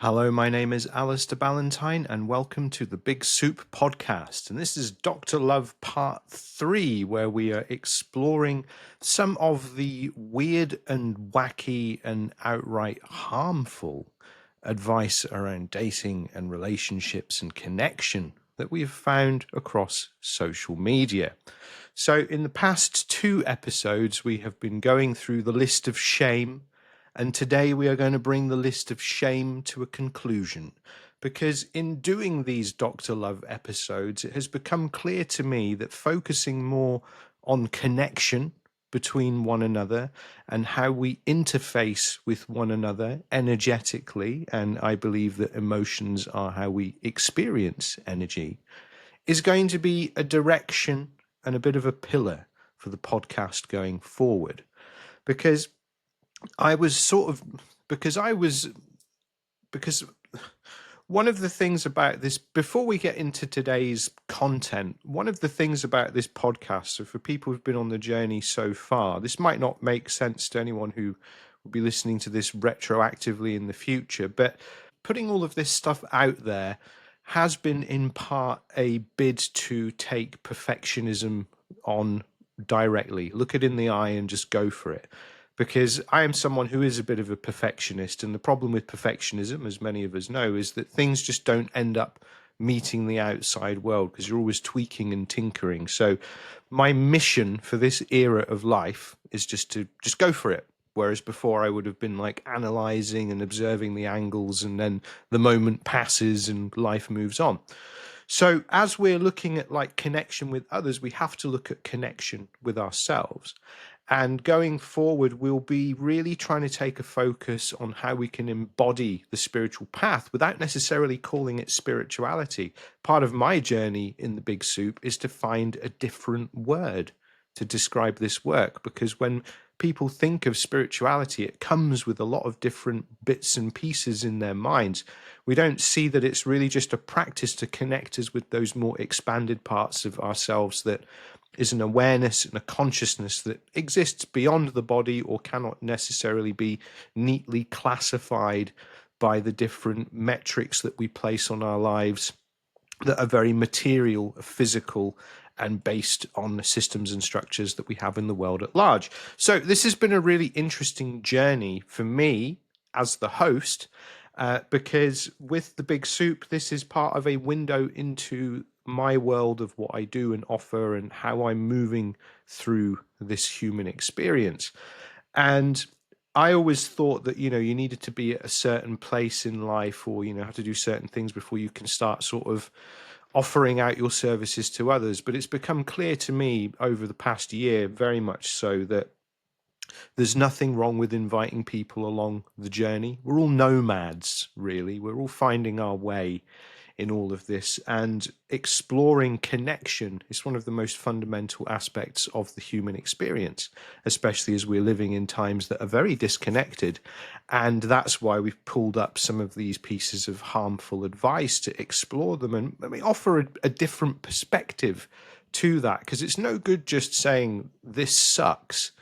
Hello, my name is Alistair Ballantyne, and welcome to the Big Soup podcast. And this is Dr. Love Part 3, where we are exploring some of the weird and wacky and outright harmful advice around dating and relationships and connection that we have found across social media. So, in the past 2 episodes, we have been going through the list of shame. And today we are going to bring the list of shame to a conclusion, because in doing these Dr. Love episodes, it has become clear to me that focusing more on connection between one another and how we interface with one another energetically, and I believe that emotions are how we experience energy, is going to be a direction and a bit of a pillar for the podcast going forward. Because I was sort of because one of the things about this, before we get into today's content, one of the things about this podcast, so for people who've been on the journey so far, this might not make sense to anyone who will be listening to this retroactively in the future, but putting all of this stuff out there has been in part a bid to take perfectionism on directly, look it in the eye and just go for it. Because I am someone who is a bit of a perfectionist, and the problem with perfectionism, as many of us know, is that things just don't end up meeting the outside world because you're always tweaking and tinkering. So my mission for this era of life is just to go for it. Whereas before I would have been like analyzing and observing the angles, and then the moment passes and life moves on. So as we're looking at like connection with others, we have to look at connection with ourselves. And going forward, we'll be really trying to take a focus on how we can embody the spiritual path without necessarily calling it spirituality. Part of my journey in the Big Soup is to find a different word to describe this work, because when people think of spirituality, it comes with a lot of different bits and pieces in their minds. We don't see that it's really just a practice to connect us with those more expanded parts of ourselves that is an awareness and a consciousness that exists beyond the body or cannot necessarily be neatly classified by the different metrics that we place on our lives that are very material, physical, and based on the systems and structures that we have in the world at large. So this has been a really interesting journey for me as the host, because with the Big Soup, this is part of a window into my world of what I do and offer and how I'm moving through this human experience. And I always thought that, you needed to be at a certain place in life, or, have to do certain things before you can start sort of offering out your services to others. But it's become clear to me over the past year, very much so, that there's nothing wrong with inviting people along the journey. We're all nomads, really. We're all finding our way in all of this, and exploring connection is one of the most fundamental aspects of the human experience, especially as we're living in times that are very disconnected. And that's why we've pulled up some of these pieces of harmful advice to explore them and offer a different perspective to that, because it's no good just saying this sucks.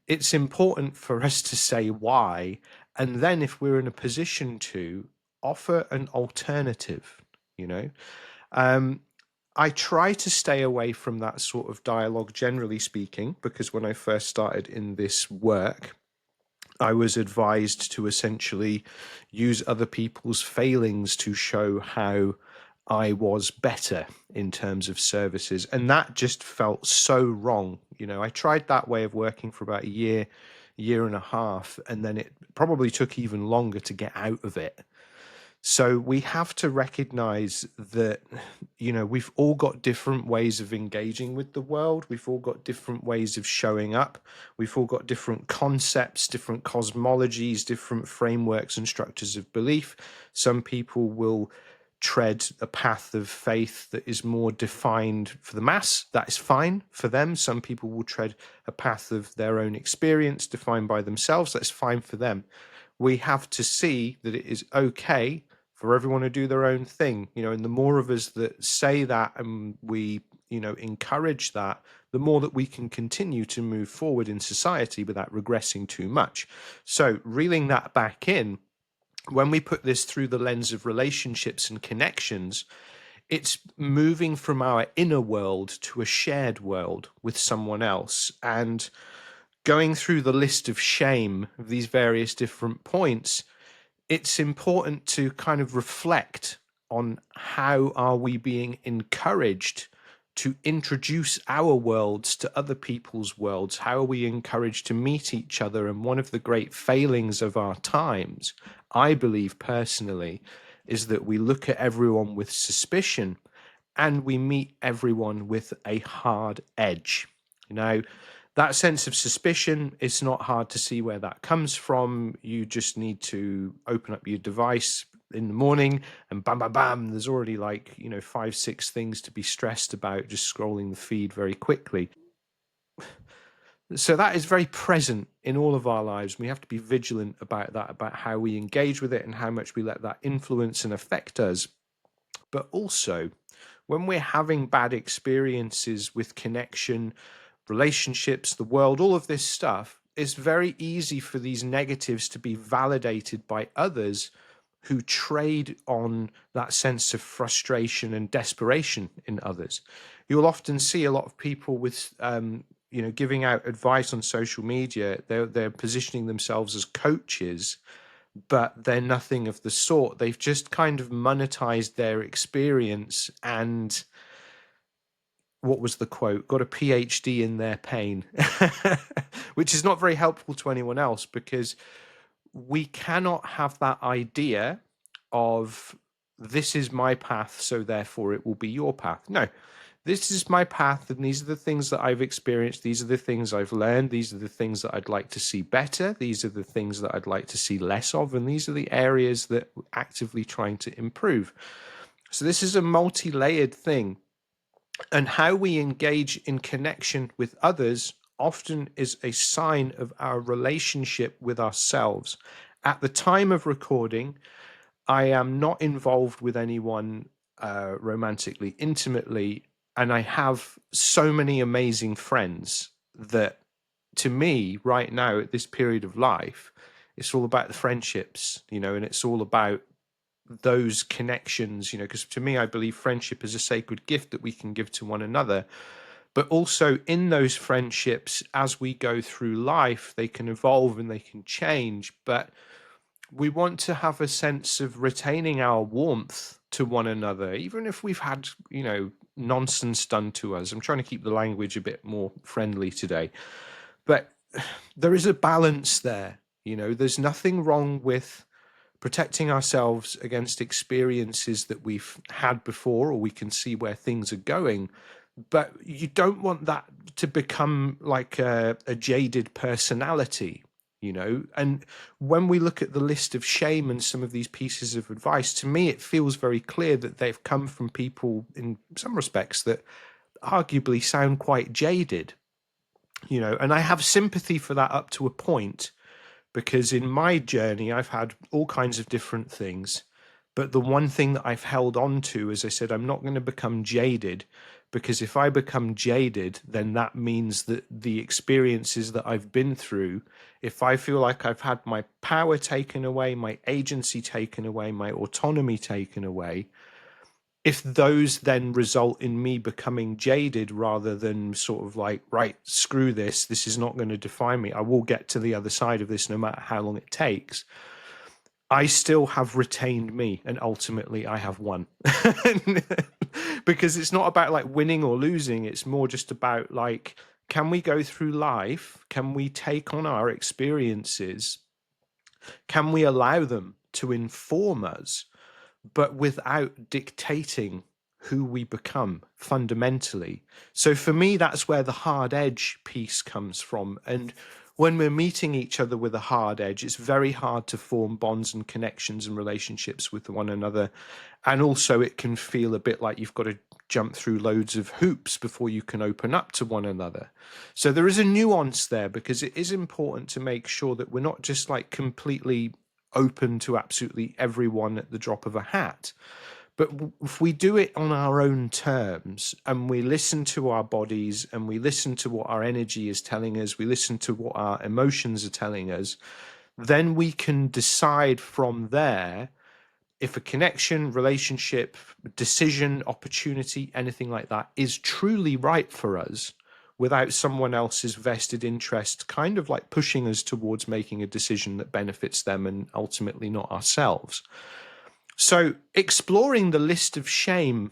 It's important for us to say why, and then if we're in a position to offer an alternative. you know I try to stay away from that sort of dialogue, generally speaking, because when I first started in this work, I was advised to essentially use other people's failings to show how I was better in terms of services. And that just felt so wrong. I tried that way of working for about a year and a half, and then it probably took even longer to get out of it. So we have to recognize that, we've all got different ways of engaging with the world. We've all got different ways of showing up. We've all got different concepts, different cosmologies, different frameworks and structures of belief. Some people will tread a path of faith that is more defined for the mass. That is fine for them. Some people will tread a path of their own experience defined by themselves. That's fine for them. We have to see that it is okay for everyone to do their own thing, and the more of us that say that and we, encourage that, the more that we can continue to move forward in society without regressing too much. So reeling that back in, when we put this through the lens of relationships and connections, it's moving from our inner world to a shared world with someone else. And going through the list of shame of these various different points, it's important to kind of reflect on how are we being encouraged to introduce our worlds to other people's worlds? How are we encouraged to meet each other? And one of the great failings of our times, I believe personally, is that we look at everyone with suspicion and we meet everyone with a hard edge. Now, that sense of suspicion, it's not hard to see where that comes from. You just need to open up your device in the morning and bam, bam, bam, there's already like, 5, 6 things to be stressed about just scrolling the feed very quickly. So that is very present in all of our lives. We have to be vigilant about that, about how we engage with it and how much we let that influence and affect us. But also, when we're having bad experiences with connection, relationships, the world, all of this stuff, it's very easy for these negatives to be validated by others who trade on that sense of frustration and desperation in others. You'll often see a lot of people with, giving out advice on social media. They're positioning themselves as coaches, but they're nothing of the sort. They've just kind of monetized their experience and, what was the quote? Got a PhD in their pain, which is not very helpful to anyone else, because we cannot have that idea of this is my path, so therefore it will be your path. No, this is my path, and these are the things that I've experienced. These are the things I've learned. These are the things that I'd like to see better. These are the things that I'd like to see less of. And these are the areas that we're actively trying to improve. So this is a multi-layered thing. And how we engage in connection with others often is a sign of our relationship with ourselves. At the time of recording, I am not involved with anyone romantically, intimately, and I have so many amazing friends that, to me, right now at this period of life, it's all about the friendships, and it's all about those connections, because to me, I believe friendship is a sacred gift that we can give to one another. But also in those friendships, as we go through life, they can evolve and they can change. But we want to have a sense of retaining our warmth to one another, even if we've had, nonsense done to us. I'm trying to keep the language a bit more friendly today. But there is a balance there. There's nothing wrong with protecting ourselves against experiences that we've had before, or we can see where things are going. But you don't want that to become like a jaded personality, And when we look at the list of shame and some of these pieces of advice, to me, it feels very clear that they've come from people in some respects that arguably sound quite jaded, and I have sympathy for that up to a point, because in my journey, I've had all kinds of different things. But the one thing that I've held on to, as I said, I'm not going to become jaded, because if I become jaded, then that means that the experiences that I've been through, if I feel like I've had my power taken away, my agency taken away, my autonomy taken away, if those then result in me becoming jaded rather than sort of like, right, screw this is not going to define me, I will get to the other side of this no matter how long it takes, I still have retained me, and ultimately I have won. Because it's not about like winning or losing, it's more just about like, can we go through life, can we take on our experiences, can we allow them to inform us, but without dictating who we become fundamentally. So for me, that's where the hard edge piece comes from. And when we're meeting each other with a hard edge, it's very hard to form bonds and connections and relationships with one another. And also it can feel a bit like you've got to jump through loads of hoops before you can open up to one another. So there is a nuance there, because it is important to make sure that we're not just like completely open to absolutely everyone at the drop of a hat. But if we do it on our own terms, and we listen to our bodies, and we listen to what our energy is telling us, we listen to what our emotions are telling us, then we can decide from there if a connection, relationship, decision, opportunity, anything like that is truly right for us without someone else's vested interest kind of like pushing us towards making a decision that benefits them and ultimately not ourselves. So exploring the list of shame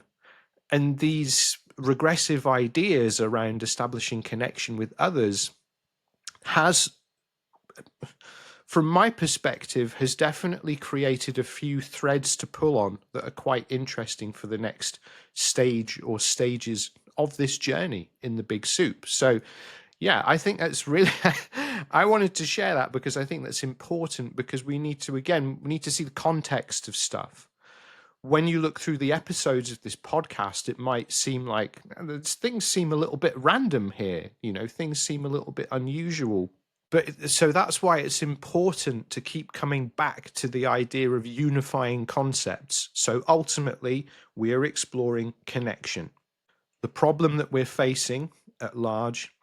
and these regressive ideas around establishing connection with others has, from my perspective, has definitely created a few threads to pull on that are quite interesting for the next stage or stages of this journey in the big soup. So yeah, I think that's really, I wanted to share that because I think that's important, because we need to, again, we need to see the context of stuff. When you look through the episodes of this podcast, it might seem like things seem a little bit random here. Things seem a little bit unusual. But so that's why it's important to keep coming back to the idea of unifying concepts. So ultimately, we are exploring connection. The problem that we're facing at large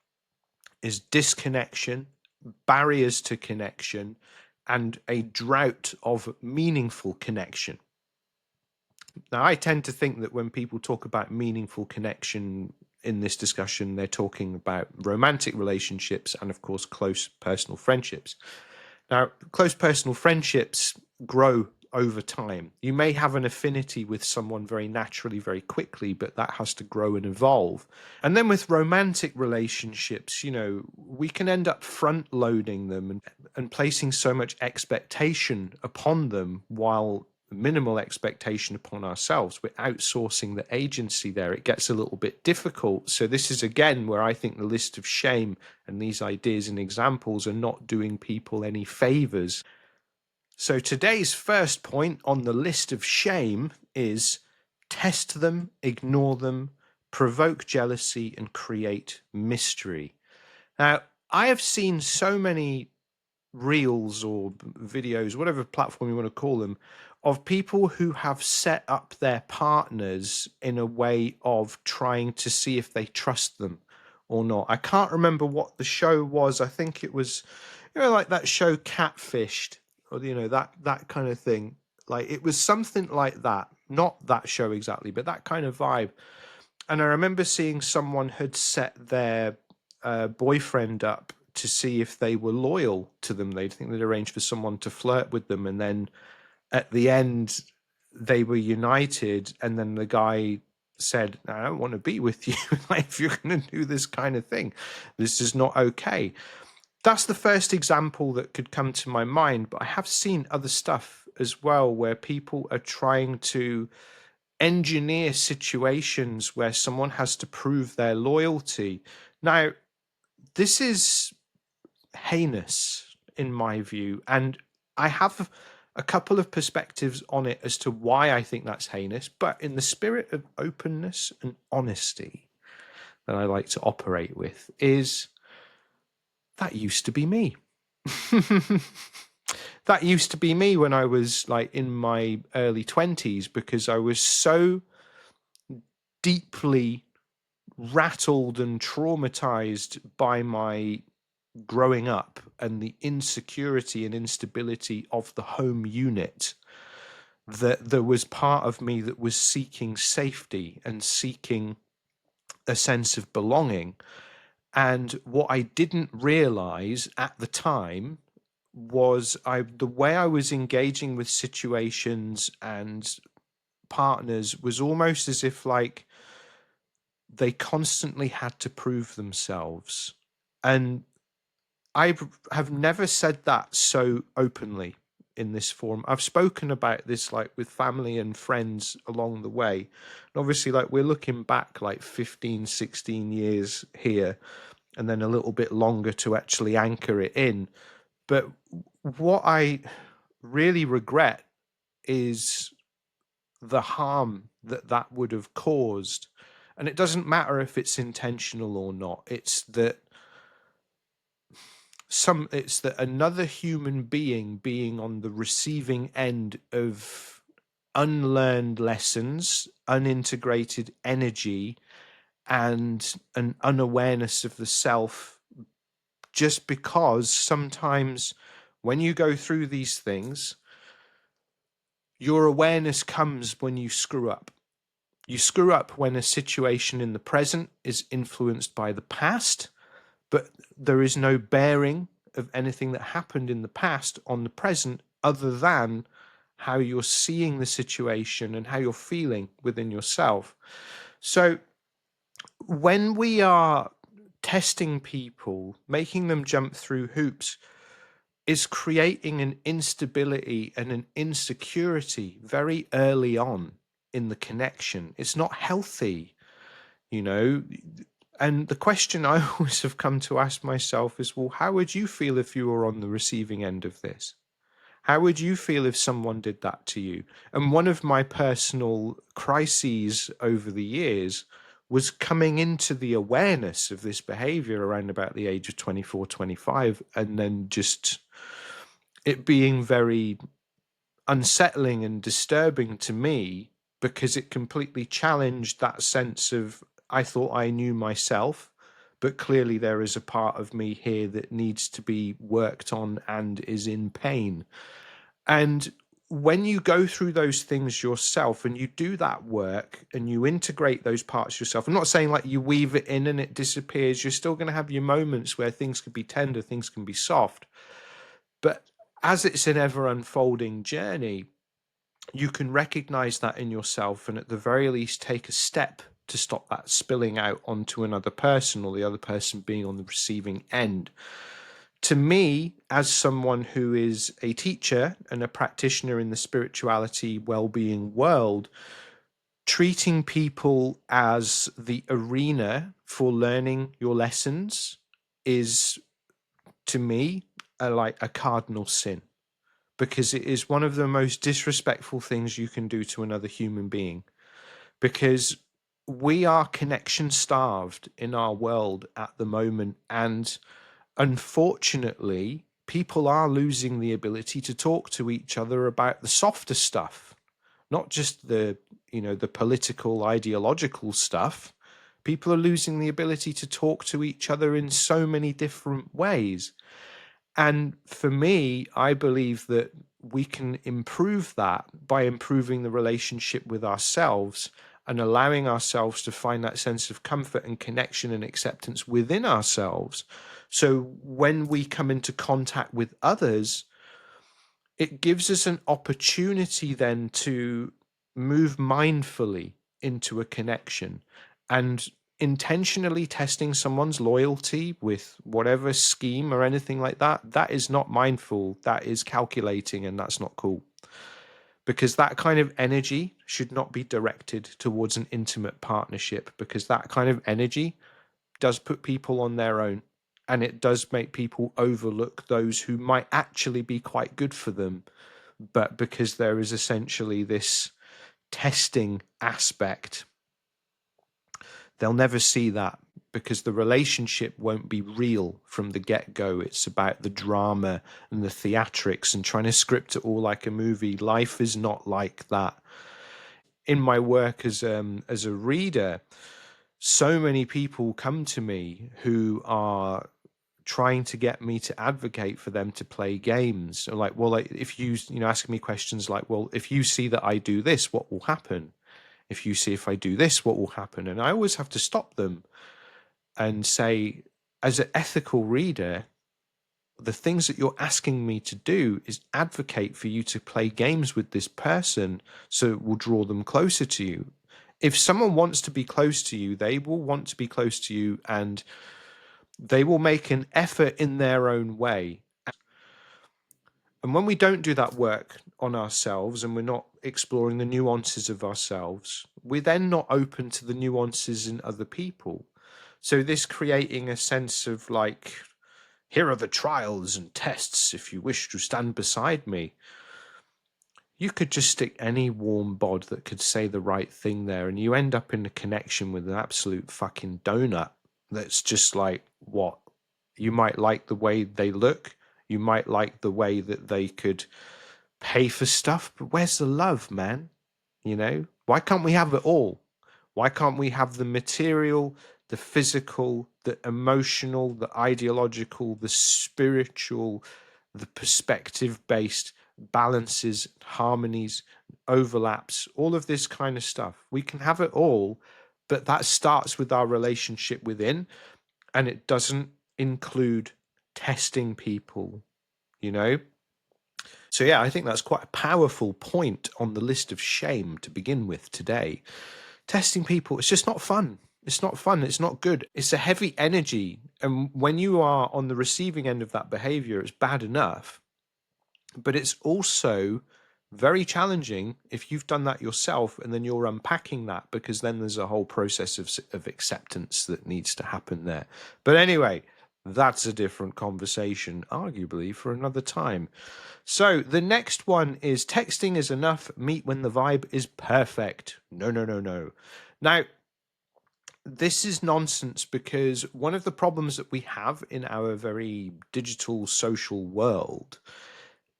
is disconnection, barriers to connection, and a drought of meaningful connection. Now, I tend to think that when people talk about meaningful connection in this discussion, they're talking about romantic relationships and, of course, close personal friendships. Now, close personal friendships grow over time. You may have an affinity with someone very naturally, very quickly, but that has to grow and evolve. And then with romantic relationships, we can end up front loading them and placing so much expectation upon them while minimal expectation upon ourselves. We're outsourcing the agency there. It gets a little bit difficult. So this is again where I think the list of shame and these ideas and examples are not doing people any favors. So today's first point on the list of shame is test them, ignore them, provoke jealousy, and create mystery. Now, I have seen so many reels or videos, whatever platform you want to call them, of people who have set up their partners in a way of trying to see if they trust them or not. I can't remember what the show was. I think it was, like that show Catfished, or that kind of thing. Like it was something like that. Not that show exactly, but that kind of vibe. And I remember seeing someone had set their boyfriend up to see if they were loyal to them. They'd think they'd arranged for someone to flirt with them, and then at the end they were united, and then the guy said, I don't want to be with you. Like, if you're going to do this kind of thing, this is not okay. That's the first example that could come to my mind, but I have seen other stuff as well where people are trying to engineer situations where someone has to prove their loyalty. Now, this is heinous in my view, and I have a couple of perspectives on it as to why I think that's heinous, but in the spirit of openness and honesty that I like to operate with, is that used to be me. That used to be me when I was like in my early 20s, because I was so deeply rattled and traumatized by my growing up and the insecurity and instability of the home unit that there was part of me that was seeking safety and seeking a sense of belonging. And what I didn't realize at the time was the way I was engaging with situations and partners was almost as if like they constantly had to prove themselves. And I have never said that so openly in this forum. I've spoken about this like with family and friends along the way. And obviously, like we're looking back like 15, 16 years here, and then a little bit longer to actually anchor it in. But what I really regret is the harm that that would have caused. And it doesn't matter if it's intentional or not. It's that another human being on the receiving end of unlearned lessons, unintegrated energy, and an unawareness of the self, just because sometimes When you go through these things, your awareness comes when you screw up. You screw up when a situation in the present is influenced by the past, but there is no bearing of anything that happened in the past on the present other than how you're seeing the situation and how you're feeling within yourself. So when we are testing people, making them jump through hoops, is creating an instability and an insecurity very early on in the connection. It's not healthy, you know. And the question I always have come to ask myself is, well, how would you feel if you were on the receiving end of this? How would you feel if someone did that to you? And one of my personal crises over the years was coming into the awareness of this behavior around about the age of 24, 25, and then just it being very unsettling and disturbing to me because it completely challenged that sense of I thought I knew myself, but clearly there is a part of me here that needs to be worked on and is in pain. And when you go through those things yourself and you do that work and you integrate those parts yourself, I'm not saying like you weave it in and it disappears. You're still going to have your moments where things can be tender, things can be soft. But as it's an ever unfolding journey, you can recognize that in yourself and at the very least take a step to stop that spilling out onto another person or the other person being on the receiving end. To me, as someone who is a teacher and a practitioner in the spirituality well-being world, treating people as the arena for learning your lessons is, to me, like a cardinal sin, because it is one of the most disrespectful things you can do to another human being, because we are connection starved in our world at the moment. And unfortunately, people are losing the ability to talk to each other about the softer stuff, not just the, the political, ideological stuff. People are losing the ability to talk to each other in so many different ways. And for me, I believe that we can improve that by improving the relationship with ourselves and allowing ourselves to find that sense of comfort and connection and acceptance within ourselves. So when we come into contact with others, it gives us an opportunity then to move mindfully into a connection, and intentionally testing someone's loyalty with whatever scheme or anything like that, that is not mindful, that is calculating, and that's not cool. Because that kind of energy should not be directed towards an intimate partnership, because that kind of energy does put people on their own, and it does make people overlook those who might actually be quite good for them. But because there is essentially this testing aspect, they'll never see that, because the relationship won't be real from the get-go. It's about the drama and the theatrics and trying to script it all like a movie. Life is not like that. In my work as a reader, so many people come to me who are trying to get me to advocate for them to play games. So like, well, like, if you asking me questions like, well, if you see that I do this, what will happen? If you see if I do this, what will happen? And I always have to stop them and say, as an ethical reader, the things that you're asking me to do is advocate for you to play games with this person so it will draw them closer to you. If someone wants to be close to you, they will want to be close to you, and they will make an effort in their own way. And when we don't do that work on ourselves and we're not exploring the nuances of ourselves, we're then not open to the nuances in other people. So this creating a sense of like, here are the trials and tests if you wish to stand beside me. You could just stick any warm bod that could say the right thing there, and you end up in a connection with an absolute fucking donut that's just like, what? You might like the way they look, you might like the way that they could pay for stuff, but where's the love, man? Why can't we have it all? Why can't we have the material, the physical, the emotional, the ideological, the spiritual, the perspective-based balances, harmonies, overlaps, all of this kind of stuff. We can have it all, but that starts with our relationship within, and it doesn't include testing people, you know? So, yeah, I think that's quite a powerful point on the list of shame to begin with today. Testing people, it's just not fun. It's not fun. It's not good. It's a heavy energy. And when you are on the receiving end of that behavior, it's bad enough. But it's also very challenging if you've done that yourself and then you're unpacking that, because then there's a whole process of acceptance that needs to happen there. But anyway, that's a different conversation, arguably, for another time. So the next one is texting is enough. Meet when the vibe is perfect. No, no, no, no. Now, this is nonsense, because one of the problems that we have in our very digital social world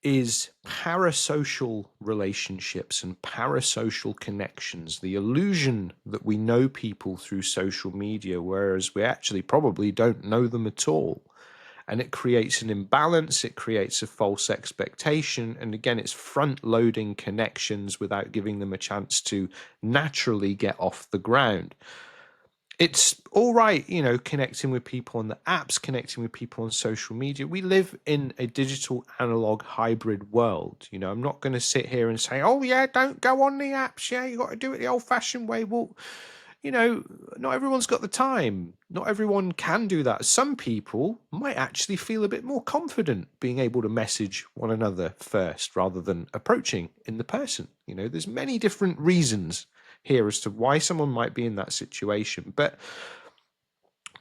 is parasocial relationships and parasocial connections, the illusion that we know people through social media, whereas we actually probably don't know them at all. And it creates an imbalance, it creates a false expectation, and again, it's front-loading connections without giving them a chance to naturally get off the ground. It's all right, connecting with people on the apps, connecting with people on social media. We live in a digital analog hybrid world. I'm not going to sit here and say, oh, yeah, don't go on the apps. Yeah, you got to do it the old fashioned way. Well, not everyone's got the time. Not everyone can do that. Some people might actually feel a bit more confident being able to message one another first rather than approaching in the person. There's many different reasons here as to why someone might be in that situation. But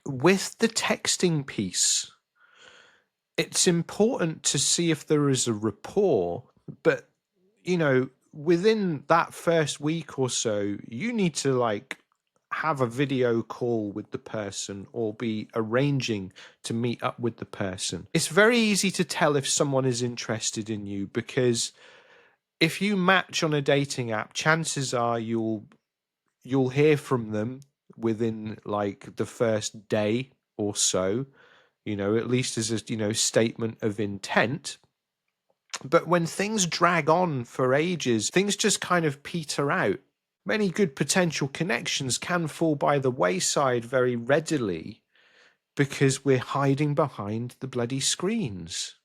with the texting piece, it's important to see if there is a rapport. But, within that first week or so, you need to have a video call with the person or be arranging to meet up with the person. It's very easy to tell if someone is interested in you, because if you match on a dating app, chances are you'll hear from them within the first day or so, at least as a statement of intent. But when things drag on for ages, things just kind of peter out. Many good potential connections can fall by the wayside very readily because we're hiding behind the bloody screens,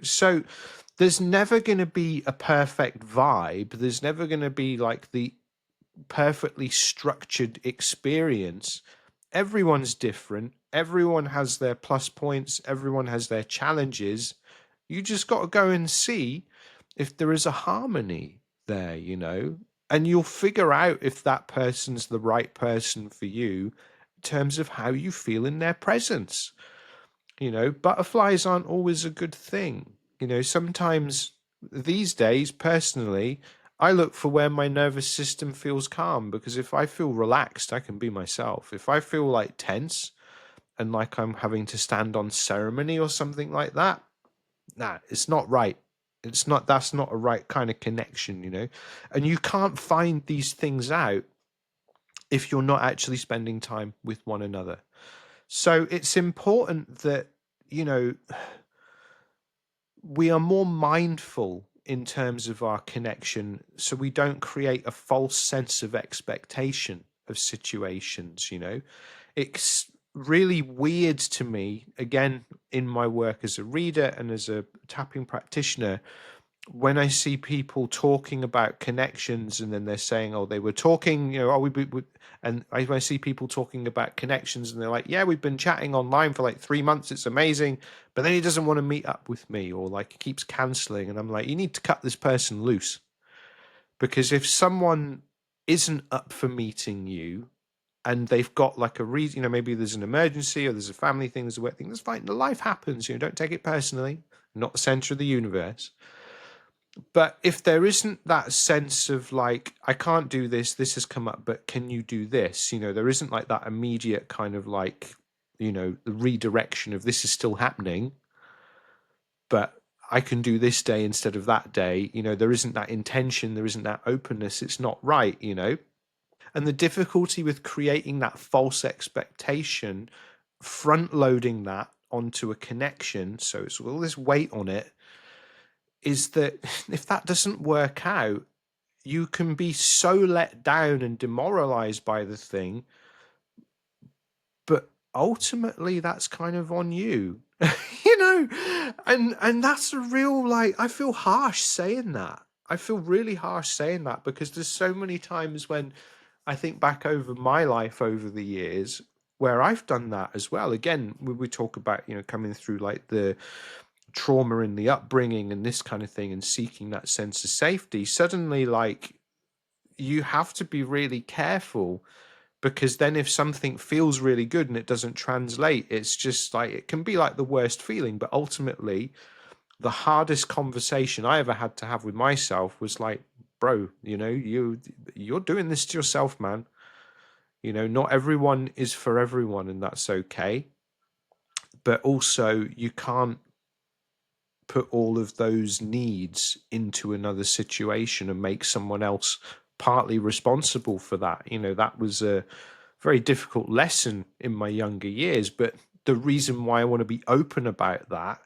So there's never going to be a perfect vibe. There's never going to be the perfectly structured experience. Everyone's different. Everyone has their plus points. Everyone has their challenges. You just got to go and see if there is a harmony there, and you'll figure out if that person's the right person for you in terms of how you feel in their presence. Butterflies aren't always a good thing. Sometimes these days, personally, I look for where my nervous system feels calm, because if I feel relaxed, I can be myself. If I feel tense and like I'm having to stand on ceremony or something like that, nah, it's not right. That's not a right kind of connection, and you can't find these things out if you're not actually spending time with one another. So it's important that, we are more mindful in terms of our connection, so we don't create a false sense of expectation of situations. It's really weird to me, again, in my work as a reader and as a tapping practitioner, when I see people talking about connections and then they're saying, oh, they were talking, and I see people talking about connections and they're like, yeah, we've been chatting online for 3 months. It's amazing. But then he doesn't want to meet up with me, or he keeps canceling. And I'm like, you need to cut this person loose, because if someone isn't up for meeting you and they've got a reason, maybe there's an emergency or there's a family thing, there's a work thing, that's fine. The life happens, don't take it personally. Not the center of the universe. But if there isn't that sense of I can't do this, this has come up, but can you do this? There isn't that immediate kind of the redirection of this is still happening, but I can do this day instead of that day. There isn't that intention, there isn't that openness. It's not right, And the difficulty with creating that false expectation, front loading that onto a connection, so it's all this weight on it, is that if that doesn't work out, you can be so let down and demoralized by the thing, but ultimately that's kind of on you. You know, and that's a real, like, I feel harsh saying that. I feel really harsh saying that, because there's so many times when I think back over my life over the years where I've done that as well. Again, we talk about, coming through like the trauma in the upbringing and this kind of thing and seeking that sense of safety. Suddenly, like, you have to be really careful, because then if something feels really good and it doesn't translate, it's just like, it can be like the worst feeling. But ultimately, the hardest conversation I ever had to have with myself was like, bro, you're doing this to yourself, man. Not everyone is for everyone, and that's okay. But also, you can't put all of those needs into another situation and make someone else partly responsible for that. That was a very difficult lesson in my younger years. But the reason why I want to be open about that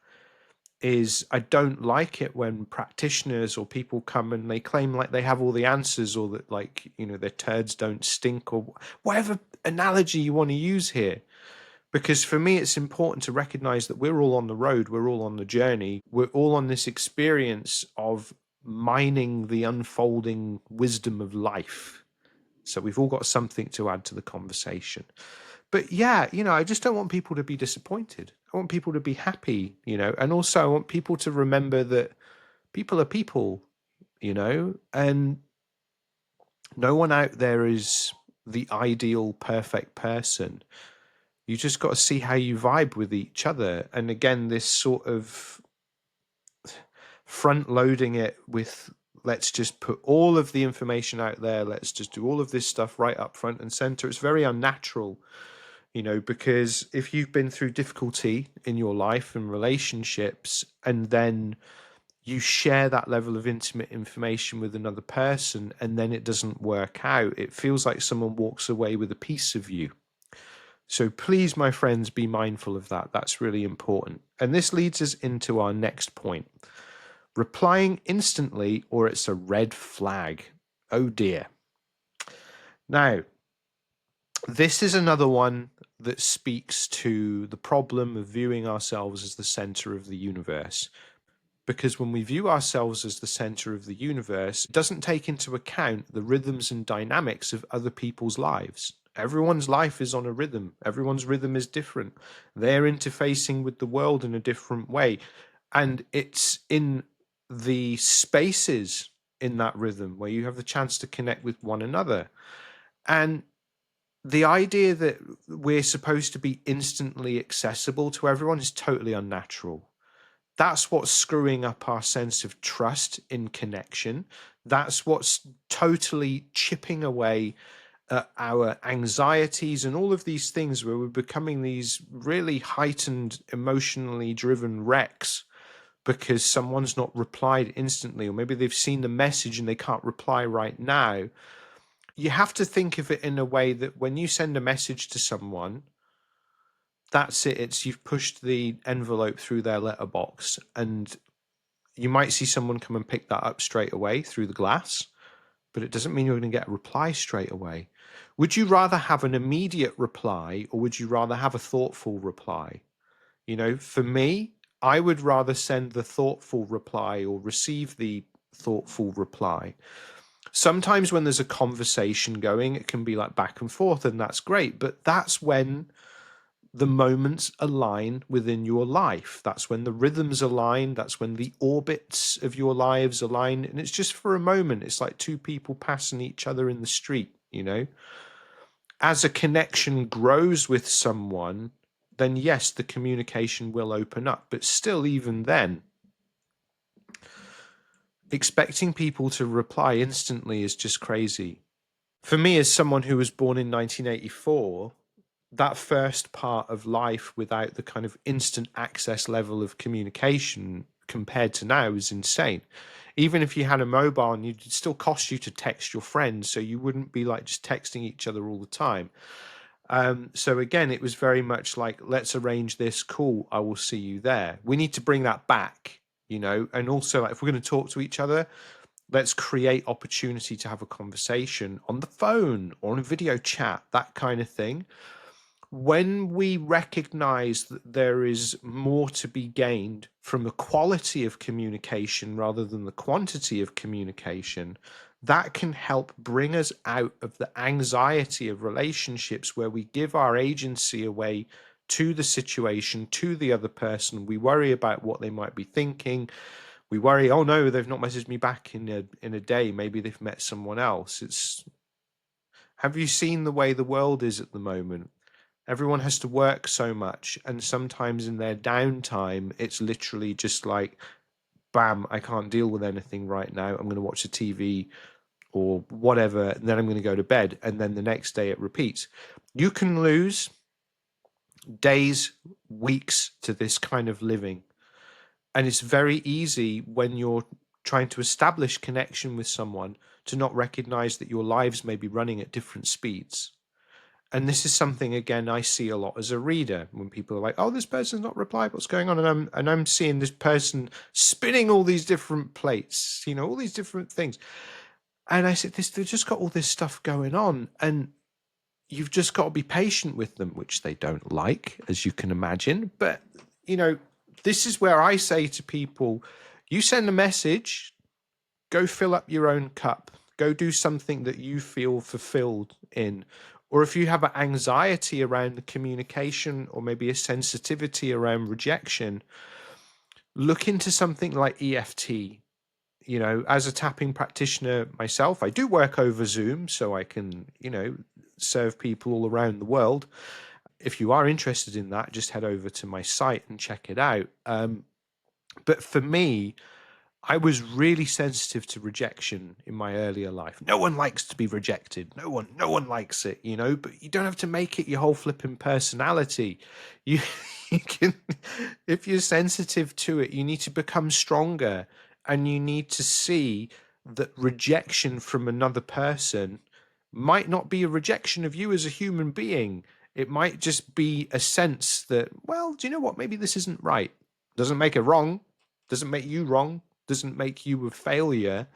is I don't like it when practitioners or people come and they claim like they have all the answers, or that, like, their turds don't stink, or whatever analogy you want to use here. Because for me, it's important to recognize that we're all on the road, we're all on the journey, we're all on this experience of mining the unfolding wisdom of life. So we've all got something to add to the conversation. But yeah, I just don't want people to be disappointed. I want people to be happy, and also I want people to remember that people are people, and no one out there is the ideal, perfect person. You just got to see how you vibe with each other. And again, this sort of front loading it with, let's just put all of the information out there, let's just do all of this stuff right up front and center. It's very unnatural, because if you've been through difficulty in your life and relationships, and then you share that level of intimate information with another person, and then it doesn't work out, it feels like someone walks away with a piece of you. So please, my friends, be mindful of that. That's really important. And this leads us into our next point. Replying instantly, or it's a red flag. Oh dear. Now, this is another one that speaks to the problem of viewing ourselves as the center of the universe. Because when we view ourselves as the center of the universe, it doesn't take into account the rhythms and dynamics of other people's lives. Everyone's life is on a rhythm. Everyone's rhythm is different. They're interfacing with the world in a different way. And it's in the spaces in that rhythm where you have the chance to connect with one another. And the idea that we're supposed to be instantly accessible to everyone is totally unnatural. That's what's screwing up our sense of trust in connection. That's what's totally chipping away at our anxieties and all of these things, where we're becoming these really heightened, emotionally driven wrecks because someone's not replied instantly, or maybe they've seen the message and they can't reply right now. You have to think of it in a way that when you send a message to someone, that's it. It's, you've pushed the envelope through their letterbox, and you might see someone come and pick that up straight away through the glass, but it doesn't mean you're going to get a reply straight away. Would you rather have an immediate reply, or would you rather have a thoughtful reply? For me, I would rather send the thoughtful reply or receive the thoughtful reply. Sometimes when there's a conversation going, it can be like back and forth, and that's great, but that's when the moments align within your life. That's when the rhythms align. That's when the orbits of your lives align. And it's just for a moment. It's like two people passing each other in the street, As a connection grows with someone, then yes, the communication will open up. But still, even then, expecting people to reply instantly is just crazy. For me, as someone who was born in 1984, that first part of life without the kind of instant access level of communication compared to now is insane. Even if you had a mobile, and it'd still cost you to text your friends, so you wouldn't be like just texting each other all the time. So again, it was very much like, let's arrange this. Cool, I will see you there. We need to bring that back, and also, like, if we're going to talk to each other, let's create opportunity to have a conversation on the phone or on a video chat, that kind of thing. When we recognize that there is more to be gained from the quality of communication rather than the quantity of communication, that can help bring us out of the anxiety of relationships where we give our agency away to the situation, to the other person. We worry about what they might be thinking. We worry, oh no, they've not messaged me back in a day. Maybe they've met someone else. Have you seen the way the world is at the moment? Everyone has to work so much, and sometimes in their downtime, it's literally just like, bam, I can't deal with anything right now. I'm going to watch the TV or whatever, and then I'm going to go to bed, and then the next day it repeats. You can lose days, weeks to this kind of living. And it's very easy when you're trying to establish connection with someone to not recognize that your lives may be running at different speeds. And this is something, again, I see a lot as a reader when people are like, oh, this person's not replied, what's going on? And I'm seeing this person spinning all these different plates, all these different things. And I said, they've just got all this stuff going on, and you've just got to be patient with them, which they don't like, as you can imagine. But, this is where I say to people, you send a message, go fill up your own cup, go do something that you feel fulfilled in. Or if you have an anxiety around the communication or maybe a sensitivity around rejection, look into something like EFT. As a tapping practitioner myself, I do work over Zoom, so I can, serve people all around the world. If you are interested in that, just head over to my site and check it out. But for me, I was really sensitive to rejection in my earlier life. No one likes to be rejected. No one likes it, but you don't have to make it your whole flipping personality. You, you can, if you're sensitive to it, you need to become stronger, and you need to see that rejection from another person might not be a rejection of you as a human being. It might just be a sense that, well, do you know what? Maybe this isn't right. Doesn't make it wrong. Doesn't make you wrong. Doesn't make you a failure.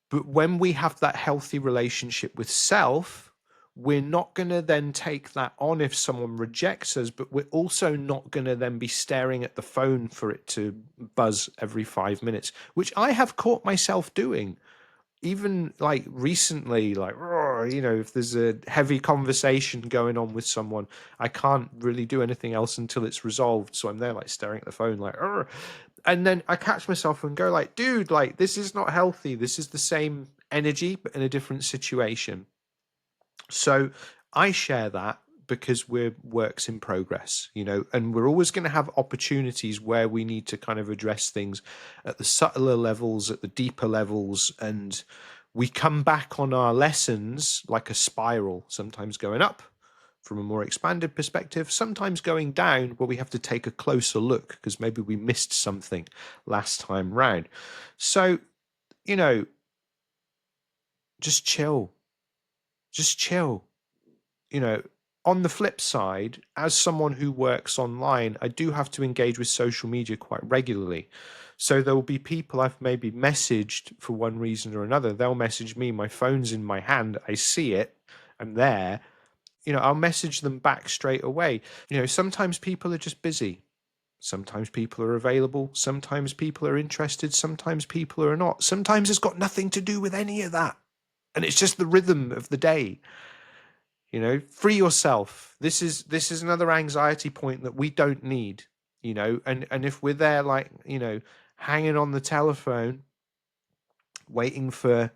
But when we have that healthy relationship with self, we're not going to then take that on if someone rejects us, but we're also not going to then be staring at the phone for it to buzz every 5 minutes, which I have caught myself doing. Even like recently, like, if there's a heavy conversation going on with someone, I can't really do anything else until it's resolved. So I'm there like staring at the phone, like, and then I catch myself and go like, dude, like, this is not healthy. This is the same energy, but in a different situation. So I share that because we're works in progress, and we're always going to have opportunities where we need to kind of address things at the subtler levels, at the deeper levels, and we come back on our lessons like a spiral, sometimes going up from a more expanded perspective, sometimes going down where we have to take a closer look because maybe we missed something last time round. So, just chill. Just chill. On the flip side, as someone who works online, I do have to engage with social media quite regularly. So there will be people I've maybe messaged for one reason or another. They'll message me, my phone's in my hand, I see it, I'm there. I'll message them back straight away. Sometimes people are just busy. Sometimes people are available. Sometimes people are interested. Sometimes people are not. Sometimes it's got nothing to do with any of that. And it's just the rhythm of the day. Free yourself. This is another anxiety point that we don't need. And if we're there, like, hanging on the telephone waiting for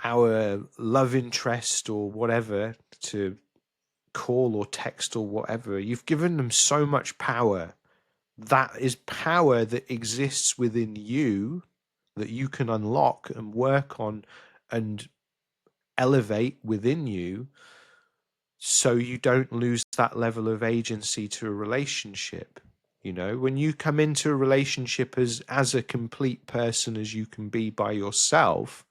our love interest or whatever to call or text or whatever, you've given them so much power. That is power that exists within you that you can unlock and work on and elevate within you, so you don't lose that level of agency to a relationship. When you come into a relationship as a complete person as you can be by yourself,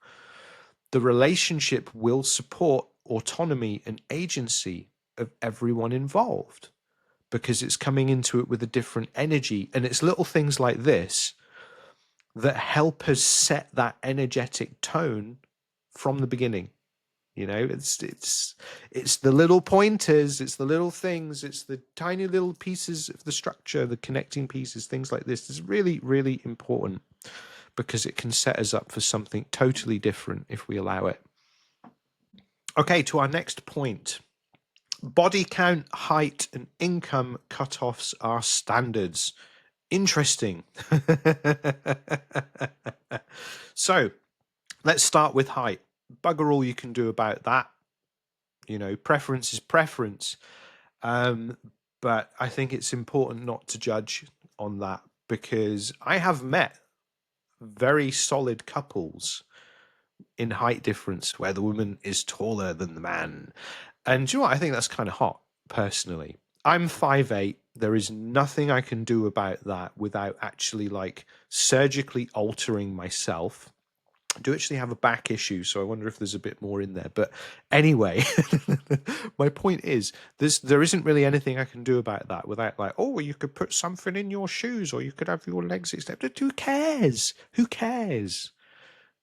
the relationship will support autonomy and agency. of everyone involved, because it's coming into it with a different energy. And it's little things like this that help us set that energetic tone from the beginning. You know, it's the little pointers, it's the little things, it's the tiny little pieces of the structure, the connecting pieces, things like this. It's really, really important, because it can set us up for something totally different if we allow it. Okay, to our next point. Body count, height, and income cutoffs are standards. Interesting. So let's start with height. Bugger all you can do about that. You know, preference is preference. But I think it's important not to judge on that, because I have met very solid couples in height difference where the woman is taller than the man. And do you know what? I think that's kind of hot, personally. I'm 5'8". There is nothing I can do about that without actually like surgically altering myself. I do actually have a back issue, so I wonder if there's a bit more in there. But anyway, my point is there isn't really anything I can do about that without like, oh, well, you could put something in your shoes, or you could have your legs extended. Who cares? Who cares?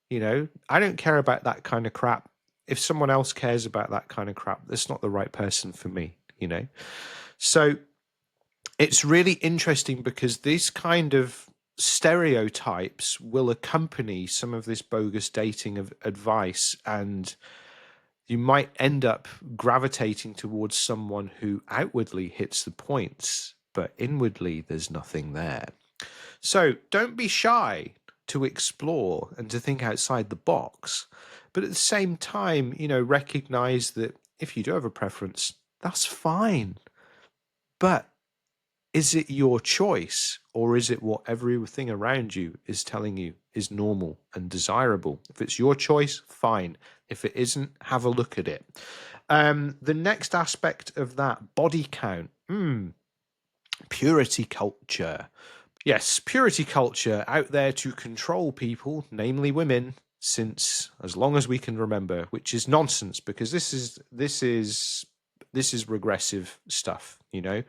You know, I don't care about that kind of crap. If someone else cares about that kind of crap, that's not the right person for me, you know? So it's really interesting, because this kind of stereotypes will accompany some of this bogus dating of advice, and you might end up gravitating towards someone who outwardly hits the points, but inwardly there's nothing there. So don't be shy to explore and to think outside the box. But at the same time, you know, recognize that if you do have a preference, that's fine. But is it your choice, or is it what everything around you is telling you is normal and desirable? If it's your choice, fine. If it isn't, have a look at it. The next aspect of that, body count. Purity culture. Yes, purity culture out there to control people, namely women, since as long as we can remember, which is nonsense, because this is regressive stuff, you know.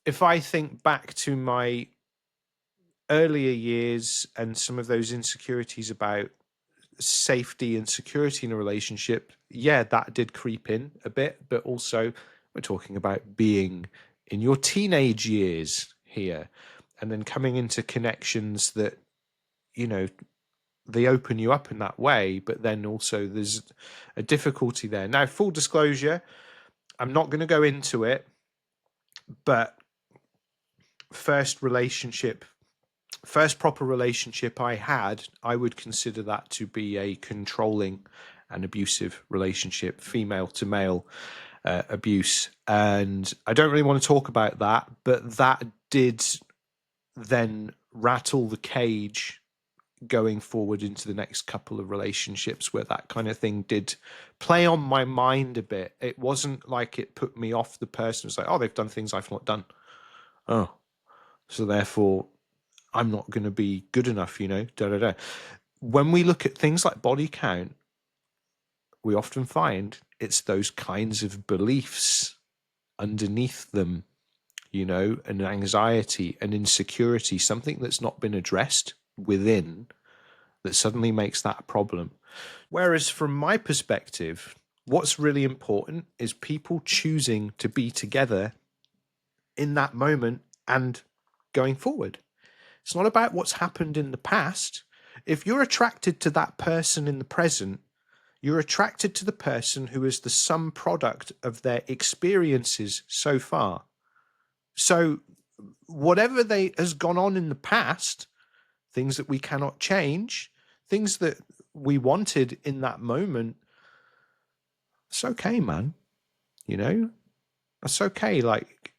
If I think back to my earlier years and some of those insecurities about safety and security in a relationship, yeah, that did creep in a bit, but also we're talking about being in your teenage years here, and then coming into connections that, you know, they open you up in that way, but then also there's a difficulty there. Now, full disclosure, I'm not going to go into it, but first proper relationship I had, I would consider that to be a controlling and abusive relationship, female to male abuse. And I don't really want to talk about that, but that did then rattle the cage going forward into the next couple of relationships, where that kind of thing did play on my mind a bit. It wasn't like it put me off the person. It's like, oh, they've done things I've not done. Oh, so therefore I'm not going to be good enough, you know, da da da. When we look at things like body count, we often find it's those kinds of beliefs underneath them, you know, an anxiety, an insecurity, something that's not been addressed within, that suddenly makes that a problem. Whereas from my perspective, what's really important is people choosing to be together in that moment and going forward. It's not about what's happened in the past. If you're attracted to that person in the present, you're attracted to the person who is the sum product of their experiences so far. So whatever has gone on in the past, things that we cannot change, things that we wanted in that moment, it's okay, man. You know, it's okay. Like,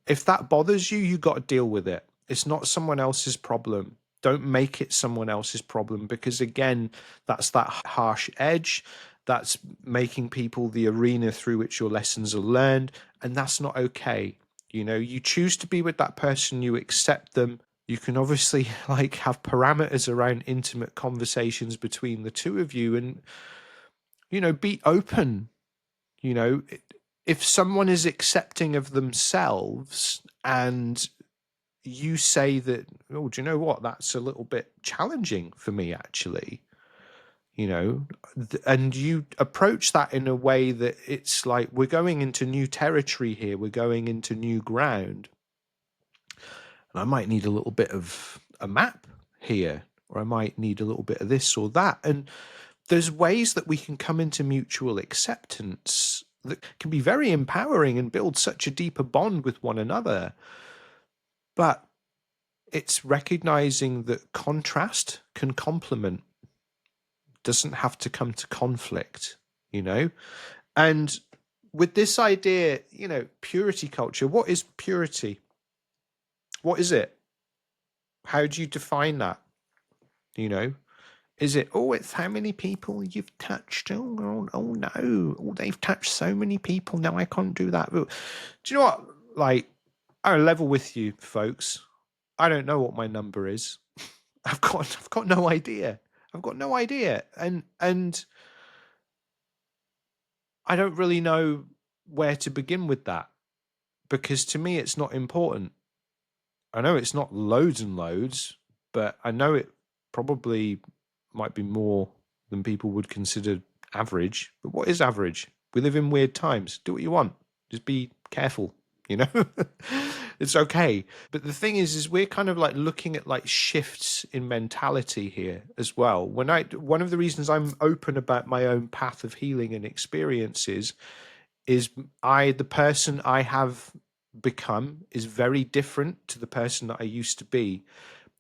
if that bothers you, you got to deal with it. It's not someone else's problem. Don't make it someone else's problem, because again, that's that harsh edge. That's making people the arena through which your lessons are learned. And that's not okay. You know, you choose to be with that person, you accept them. You can obviously like have parameters around intimate conversations between the two of you, and, you know, be open. You know, if someone is accepting of themselves and you say that, oh, do you know what? That's a little bit challenging for me, actually. You know, and you approach that in a way that it's like, we're going into new territory here. We're going into new ground. And I might need a little bit of a map here, or I might need a little bit of this or that. And there's ways that we can come into mutual acceptance that can be very empowering and build such a deeper bond with one another. But it's recognizing that contrast can complement, doesn't have to come to conflict, you know? And with this idea, you know, purity culture, what is purity? What is it? How do you define that? You know, is it, oh, it's how many people you've touched? Oh no, oh, they've touched so many people. Now I can't do that. Do you know what? Like, I'll level with you, folks. I don't know what my number is. I've got no idea. I've got no idea. And I don't really know where to begin with that, because to me it's not important. I know it's not loads and loads, but I know it probably might be more than people would consider average. But what is average? We live in weird times. Do what you want. Just be careful, you know? It's okay. But the thing is we're kind of like looking at like shifts in mentality here as well. One of the reasons I'm open about my own path of healing and experiences is the person I have become is very different to the person that I used to be.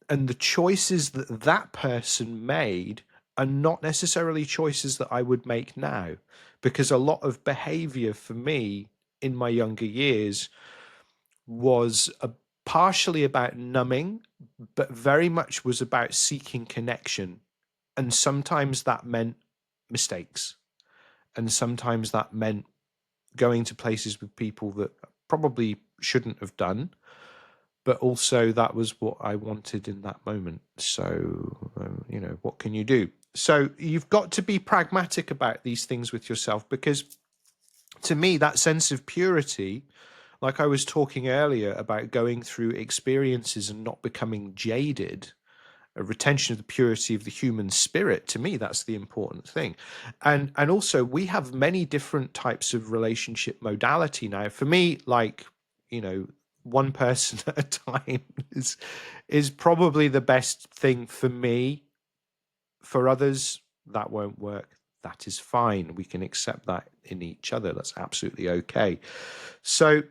And the choices that that person made are not necessarily choices that I would make now, because a lot of behavior for me in my younger years was partially about numbing, but very much was about seeking connection. And sometimes that meant mistakes. And sometimes that meant going to places with people that probably shouldn't have done, but also that was what I wanted in that moment. So, you know, what can you do? So you've got to be pragmatic about these things with yourself, because to me, that sense of purity, like I was talking earlier about going through experiences and not becoming jaded, a retention of the purity of the human spirit, to me that's the important thing. And also we have many different types of relationship modality now. For me, like, you know, one person at a time is probably the best thing for me. For others that won't work. That is fine. We can accept that in each other. That's absolutely okay. So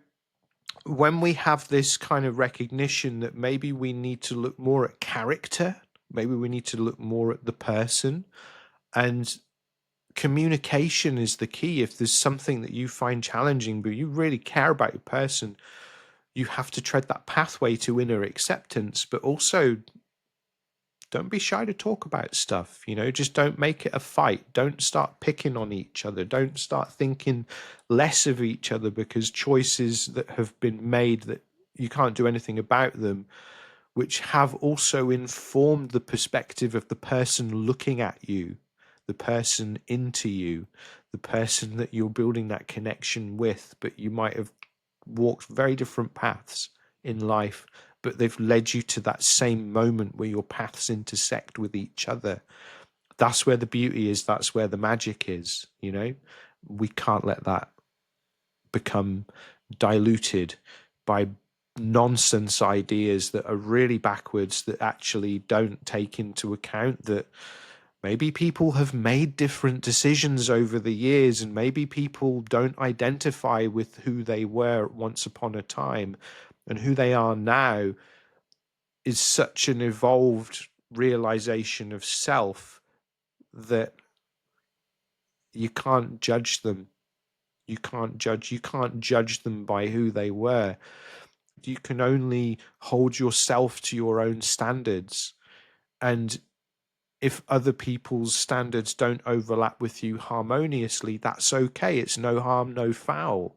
when we have this kind of recognition that maybe we need to look more at character, maybe we need to look more at the person, and communication is the key. If there's something that you find challenging, but you really care about your person, you have to tread that pathway to inner acceptance, but also don't be shy to talk about stuff. You know, just don't make it a fight. Don't start picking on each other. Don't start thinking less of each other because choices that have been made that you can't do anything about them, which have also informed the perspective of the person looking at you, the person into you, the person that you're building that connection with. But you might have walked very different paths in life, but they've led you to that same moment where your paths intersect with each other. That's where the beauty is. That's where the magic is. You know, we can't let that become diluted by nonsense ideas that are really backwards, that actually don't take into account that maybe people have made different decisions over the years, and maybe people don't identify with who they were once upon a time, and who they are now is such an evolved realization of self that you can't judge them. You can't judge them by who they were. You can only hold yourself to your own standards. And if other people's standards don't overlap with you harmoniously, that's okay. It's no harm, no foul.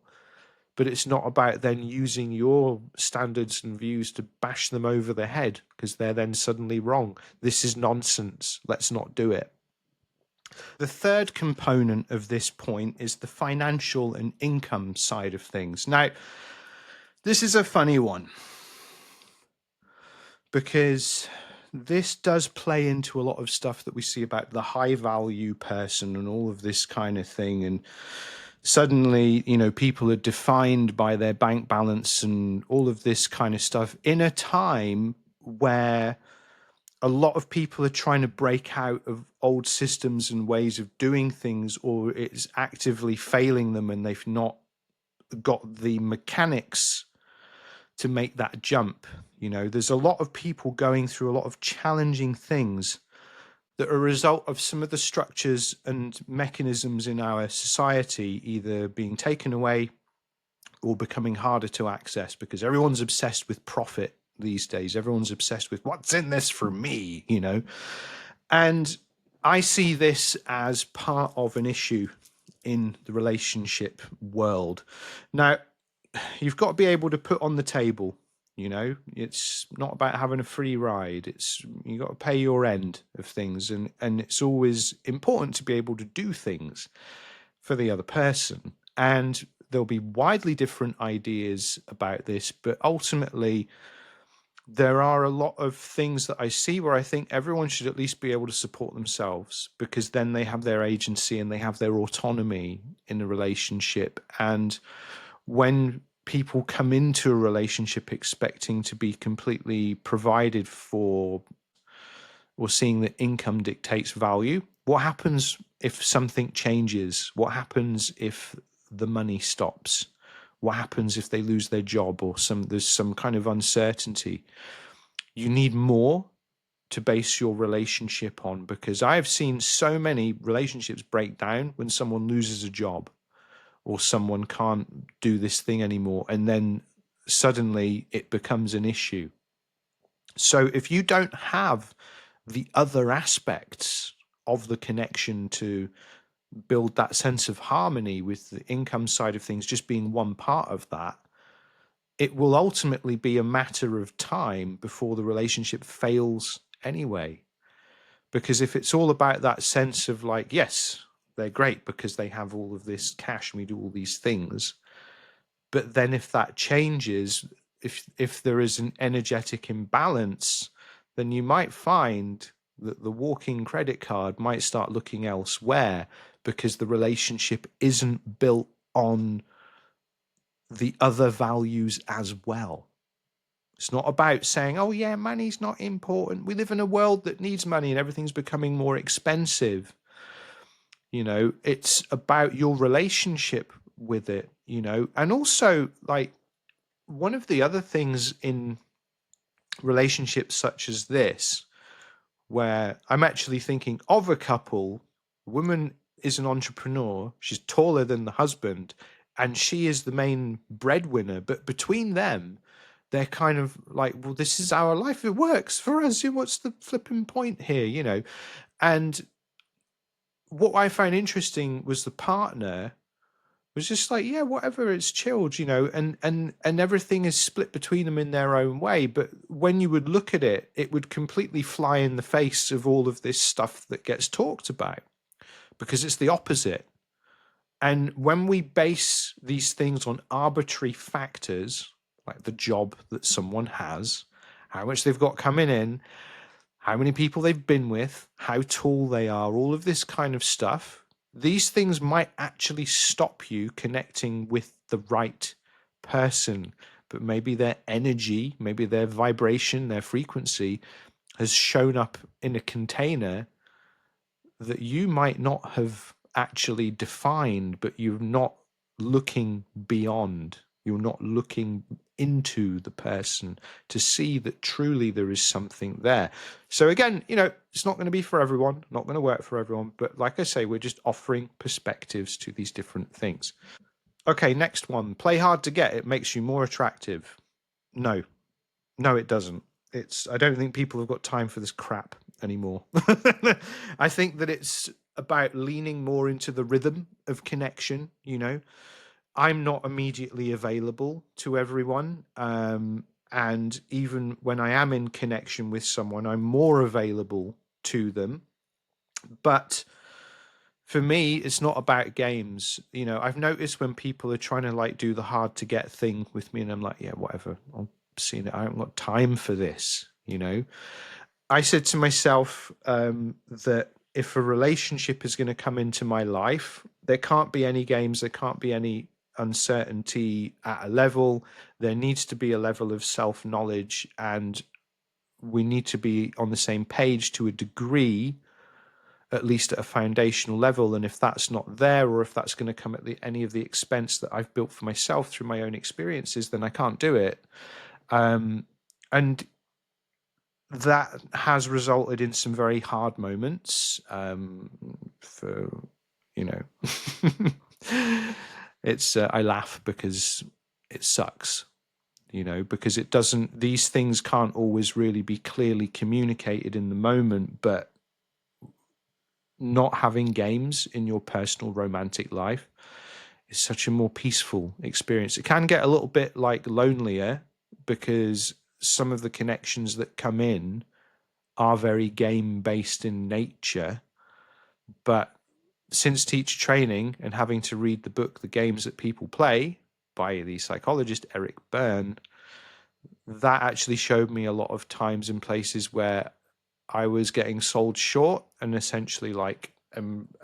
But it's not about then using your standards and views to bash them over the head because they're then suddenly wrong. This is nonsense. Let's not do it. The third component of this point is the financial and income side of things. Now, this is a funny one because this does play into a lot of stuff that we see about the high value person and all of this kind of thing. And suddenly, people are defined by their bank balance and all of this kind of stuff in a time where a lot of people are trying to break out of old systems and ways of doing things, or it's actively failing them and they've not got the mechanics to make that jump. There's a lot of people going through a lot of challenging things that are a result of some of the structures and mechanisms in our society either being taken away or becoming harder to access, because everyone's obsessed with profit these days. Everyone's obsessed with what's in this for me, And I see this as part of an issue in the relationship world. Now, you've got to be able to put on the table, it's not about having a free ride. It's you got to pay your end of things, and it's always important to be able to do things for the other person. And there'll be widely different ideas about this, but ultimately there are a lot of things that I see where I think everyone should at least be able to support themselves, because then they have their agency and they have their autonomy in a relationship. And when people come into a relationship expecting to be completely provided for, or seeing that income dictates value, what happens if something changes? What happens if the money stops? What happens if they lose their job, or there's some kind of uncertainty? You need more to base your relationship on, because I've seen so many relationships break down when someone loses a job or someone can't do this thing anymore, and then suddenly it becomes an issue. So if you don't have the other aspects of the connection to build that sense of harmony, with the income side of things just being one part of that, it will ultimately be a matter of time before the relationship fails anyway. Because if it's all about that sense of like, yes, they're great because they have all of this cash and we do all these things, but then if that changes, if there is an energetic imbalance, then you might find that the walking credit card might start looking elsewhere, because the relationship isn't built on the other values as well. It's not about saying, oh yeah, money's not important. We live in a world that needs money and everything's becoming more expensive. It's about your relationship with it, and also, like, one of the other things in relationships such as this, where I'm actually thinking of a couple, woman is an entrepreneur, she's taller than the husband, and she is the main breadwinner, but between them, they're kind of like, well, this is our life, it works for us, what's the flipping point here? And what I found interesting was the partner was just like, yeah, whatever, it's chilled, and everything is split between them in their own way. But when you would look at it, it would completely fly in the face of all of this stuff that gets talked about, because it's the opposite. And when we base these things on arbitrary factors, like the job that someone has, how much they've got coming in, how many people they've been with, how tall they are, all of this kind of stuff, these things might actually stop you connecting with the right person. But maybe their energy, maybe their vibration, their frequency has shown up in a container that you might not have actually defined, but you're not looking beyond. You're not looking into the person to see that truly there is something there. So again, it's not going to be for everyone, not going to work for everyone. But like I say, we're just offering perspectives to these different things. Okay, next one. Play hard to get. It makes you more attractive. No, it doesn't. I don't think people have got time for this crap anymore. I think that it's about leaning more into the rhythm of connection. I'm not immediately available to everyone. And even when I am in connection with someone, I'm more available to them. But for me, it's not about games. You know, I've noticed when people are trying to like do the hard to get thing with me, and I'm like, yeah, whatever. I'm seeing it. I haven't got time for this. You know, I said to myself that if a relationship is going to come into my life, there can't be any games. There can't be any uncertainty at a level. There needs to be a level of self knowledge, and we need to be on the same page to a degree, at least at a foundational level. And if that's not there, or if that's going to come at any of the expense that I've built for myself through my own experiences, then I can't do it. And that has resulted in some very hard moments, for, you know, it's, I laugh because it sucks, you know, because it doesn't, these things can't always really be clearly communicated in the moment, but not having games in your personal romantic life is such a more peaceful experience. It can get a little bit like lonelier because some of the connections that come in are very game based in nature. But since teacher training and having to read the book The Games That People Play by the psychologist Eric Berne, that actually showed me a lot of times and places where I was getting sold short and essentially like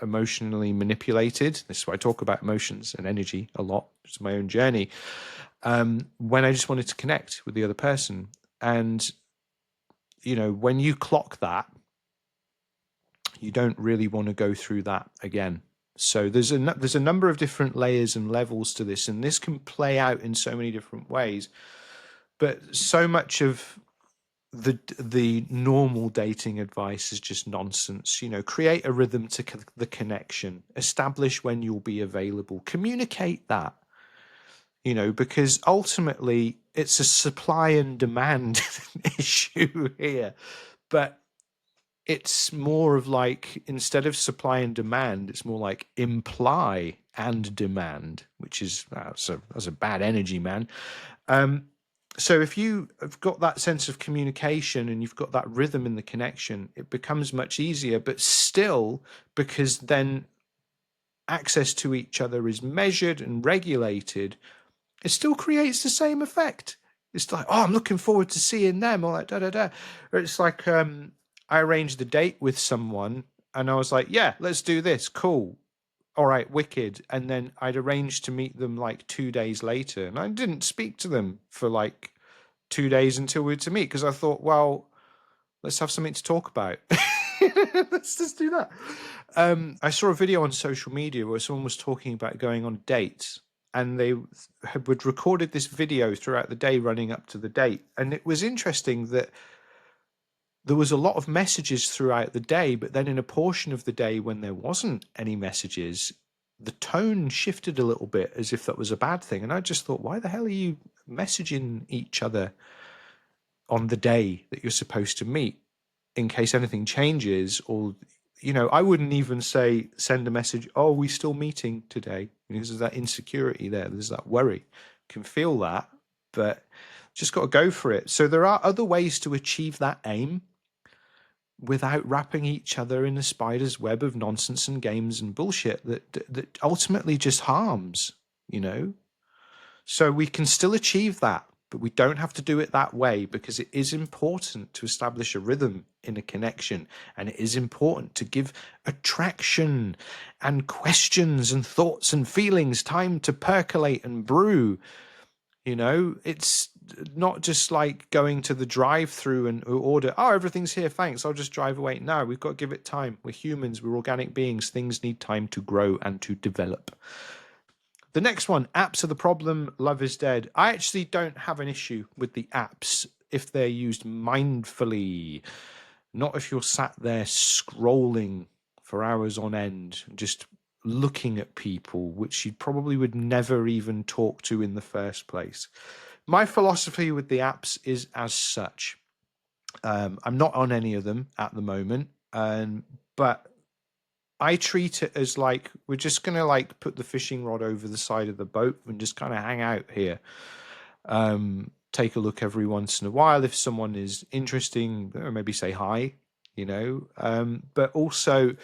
emotionally manipulated. This is why I talk about emotions and energy a lot. It's my own journey. When I just wanted to connect with the other person. And, you know, when you clock that, you don't really want to go through that again. So there's a number of different layers and levels to this, and this can play out in so many different ways. But so much of the normal dating advice is just nonsense. You know, create a rhythm to the connection, establish when you'll be available, communicate that, you know, because ultimately it's a supply and demand issue here. But it's more of like, instead of supply and demand, it's more like imply and demand, which is that's a bad energy, man. So if you have got that sense of communication and you've got that rhythm in the connection, it becomes much easier. But still, because then access to each other is measured and regulated, it still creates the same effect. It's like, oh, I'm looking forward to seeing them, or like da da da. Or it's like, I arranged a date with someone and I was like, yeah, let's do this. Cool. All right, wicked. And then I'd arranged to meet them like 2 days later, and I didn't speak to them for like 2 days until we were to meet, because I thought, well, let's have something to talk about. Let's just do that. I saw a video on social media where someone was talking about going on dates, and they had recorded this video throughout the day running up to the date. And it was interesting that there was a lot of messages throughout the day, but then in a portion of the day when there wasn't any messages, the tone shifted a little bit as if that was a bad thing. And I just thought, why the hell are you messaging each other on the day that you're supposed to meet in case anything changes? Or, you know, I wouldn't even say send a message, oh, are we still meeting today? Because there's that insecurity there, there's that worry. Can feel that, but just got to go for it. So there are other ways to achieve that aim without wrapping each other in a spider's web of nonsense and games and bullshit that ultimately just harms, you know? So we can still achieve that, but we don't have to do it that way, because it is important to establish a rhythm in a connection, and it is important to give attraction and questions and thoughts and feelings time to percolate and brew. You know, it's not just like going to the drive-through and order, oh, everything's here, thanks, I'll just drive away. No, we've got to give it time. We're humans, we're organic beings. Things need time to grow and to develop. The next one, apps are the problem, love is dead. I actually don't have an issue with the apps if they're used mindfully. Not if you're sat there scrolling for hours on end, just looking at people which you probably would never even talk to in the first place. My philosophy with the apps is as such. I'm not on any of them at the moment, but I treat it as like, we're just going to like put the fishing rod over the side of the boat and just kind of hang out here. Take a look every once in a while. If someone is interesting, or maybe say hi, you know. But also,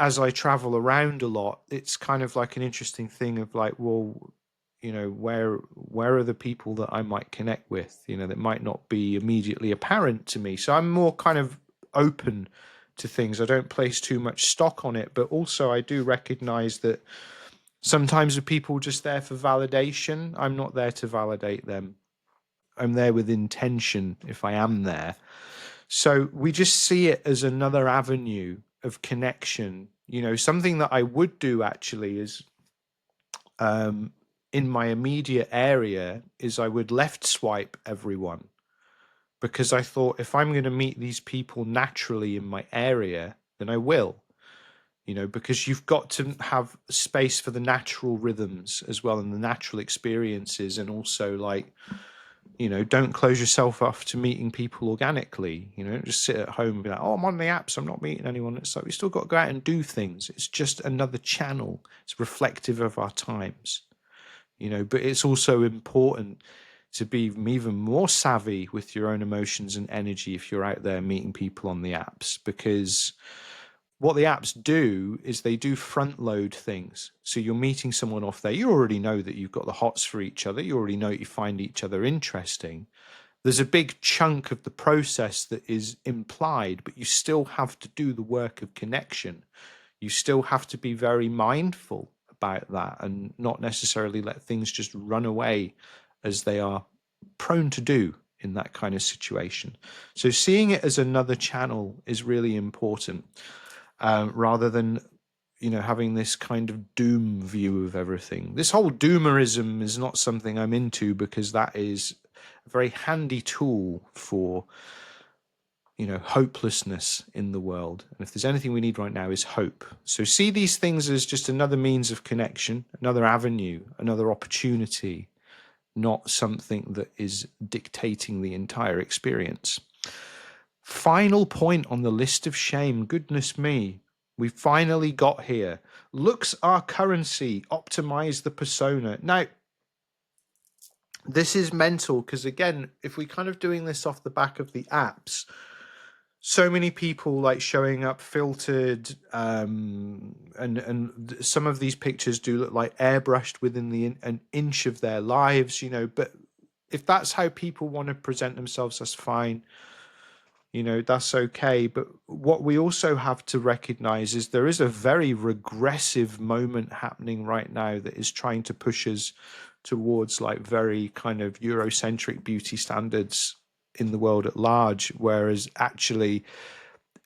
as I travel around a lot, it's kind of like an interesting thing of like, well, where are the people that I might connect with, that might not be immediately apparent to me. So I'm more kind of open to things. I don't place too much stock on it, but also I do recognize that sometimes the people just there for validation. I'm not there to validate them. I'm there with intention if I am there. So we just see it as another avenue of connection. Something that I would do actually is, in my immediate area, is I would left swipe everyone, because I thought if I'm going to meet these people naturally in my area, then I will. Because you've got to have space for the natural rhythms as well, and the natural experiences, and also like, don't close yourself off to meeting people organically. Don't just sit at home and be like, oh, I'm on the apps, I'm not meeting anyone. It's like we still got to go out and do things. It's just another channel. It's reflective of our times, but it's also important to be even more savvy with your own emotions and energy if you're out there meeting people on the apps, because what the apps do is they do front load things. So you're meeting someone off there. You already know that you've got the hots for each other. You already know you find each other interesting. There's a big chunk of the process that is implied, but you still have to do the work of connection. You still have to be very mindful about that and not necessarily let things just run away as they are prone to do in that kind of situation. So seeing it as another channel is really important, rather than having this kind of doom view of everything. This whole doomerism is not something I'm into, because that is a very handy tool for hopelessness in the world. And if there's anything we need right now is hope. So see these things as just another means of connection, another avenue, another opportunity, not something that is dictating the entire experience. Final point on the list of shame. Goodness me, we finally got here. Looks are currency. Optimize the persona. Now, this is mental, because again, if we kind of doing this off the back of the apps, so many people like showing up filtered, and some of these pictures do look like airbrushed within an inch of their lives, but if that's how people want to present themselves, that's fine. That's okay. But what we also have to recognize is there is a very regressive moment happening right now that is trying to push us towards like very kind of Eurocentric beauty standards in the world at large, whereas actually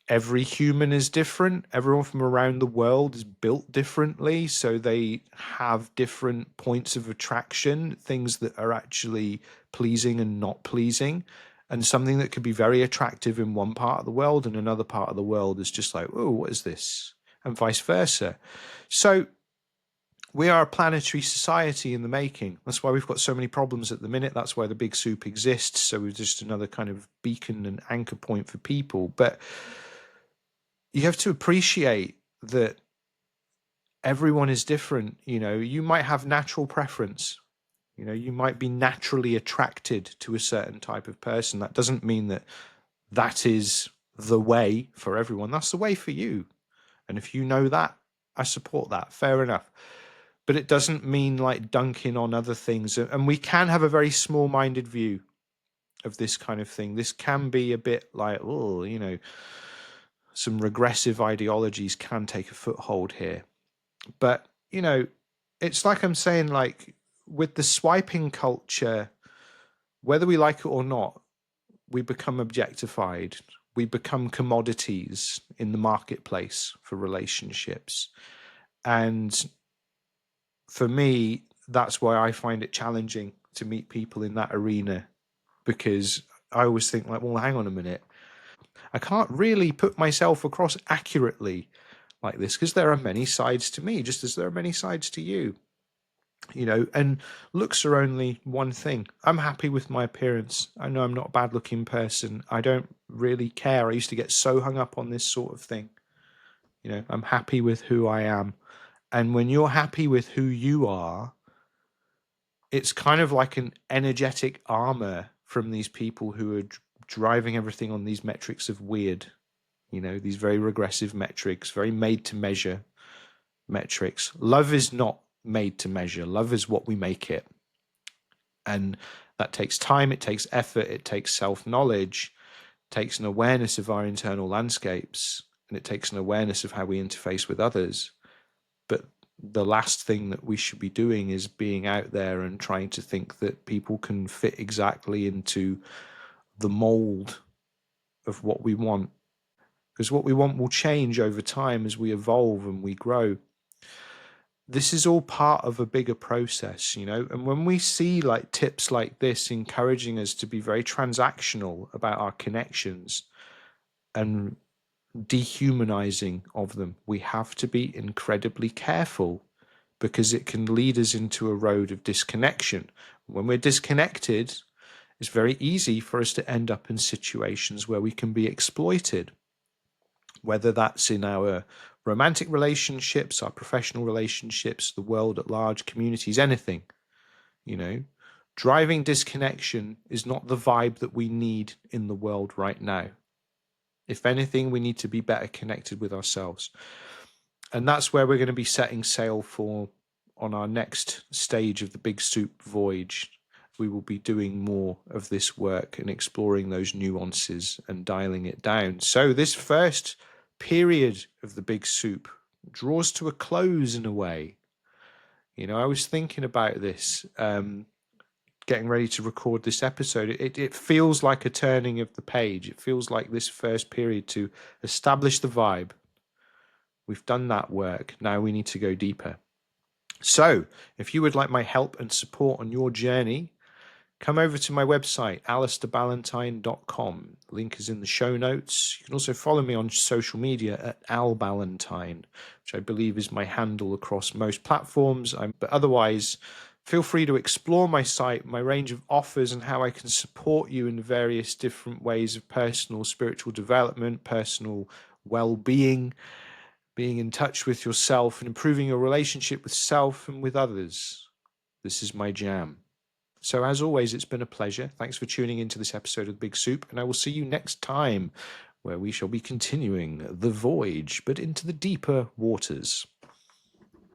every human is different. Everyone from around the world is built differently, so they have different points of attraction, things that are actually pleasing and not pleasing, and something that could be very attractive in one part of the world and another part of the world is just like, oh, what is this? And vice versa. So we are a planetary society in the making. That's why we've got so many problems at the minute. That's why the big soup exists. So we're just another kind of beacon and anchor point for people. But you have to appreciate that everyone is different. You might have natural preference. You might be naturally attracted to a certain type of person. That doesn't mean that that is the way for everyone. That's the way for you. And if you know that, I support that. Fair enough. But it doesn't mean like dunking on other things. And we can have a very small-minded view of this kind of thing. This can be a bit like, oh, some regressive ideologies can take a foothold here. But, it's like I'm saying, like with the swiping culture, whether we like it or not, we become objectified. We become commodities in the marketplace for relationships. And for me, that's why I find it challenging to meet people in that arena, because I always think like, well, hang on a minute. I can't really put myself across accurately like this, because there are many sides to me, just as there are many sides to you. And looks are only one thing. I'm happy with my appearance. I know I'm not a bad looking person. I don't really care. I used to get so hung up on this sort of thing. I'm happy with who I am. And when you're happy with who you are, it's kind of like an energetic armor from these people who are driving everything on these metrics of weird. these very regressive metrics, very made to measure metrics. Love is not made to measure. Love is what we make it. And that takes time, it takes effort, it takes self-knowledge, it takes an awareness of our internal landscapes, and it takes an awareness of how we interface with others. But the last thing that we should be doing is being out there and trying to think that people can fit exactly into the mold of what we want. Because what we want will change over time as we evolve and we grow. This is all part of a bigger process, and when we see like tips like this encouraging us to be very transactional about our connections and dehumanizing of them, we have to be incredibly careful, because it can lead us into a road of disconnection. When we're disconnected, it's very easy for us to end up in situations where we can be exploited, whether that's in our romantic relationships, our professional relationships, the world at large, communities, anything. Driving disconnection is not the vibe that we need in the world right now. If anything, we need to be better connected with ourselves. And that's where we're going to be setting sail for on our next stage of the Big Soup voyage. We will be doing more of this work and exploring those nuances and dialing it down. So this first period of the Big Soup draws to a close in a way. I was thinking about this, getting ready to record this episode. It feels like a turning of the page. It feels like this first period to establish the vibe. We've done that work. Now we need to go deeper. So if you would like my help and support on your journey, come over to my website, alistairballantyne.com. Link is in the show notes. You can also follow me on social media at alballantyne, which I believe is my handle across most platforms. But otherwise, feel free to explore my site, my range of offers, and how I can support you in various different ways of personal spiritual development, personal well-being, being in touch with yourself, and improving your relationship with self and with others. This is my jam. So as always, it's been a pleasure. Thanks for tuning into this episode of Big Soup, and I will see you next time, where we shall be continuing the voyage, but into the deeper waters.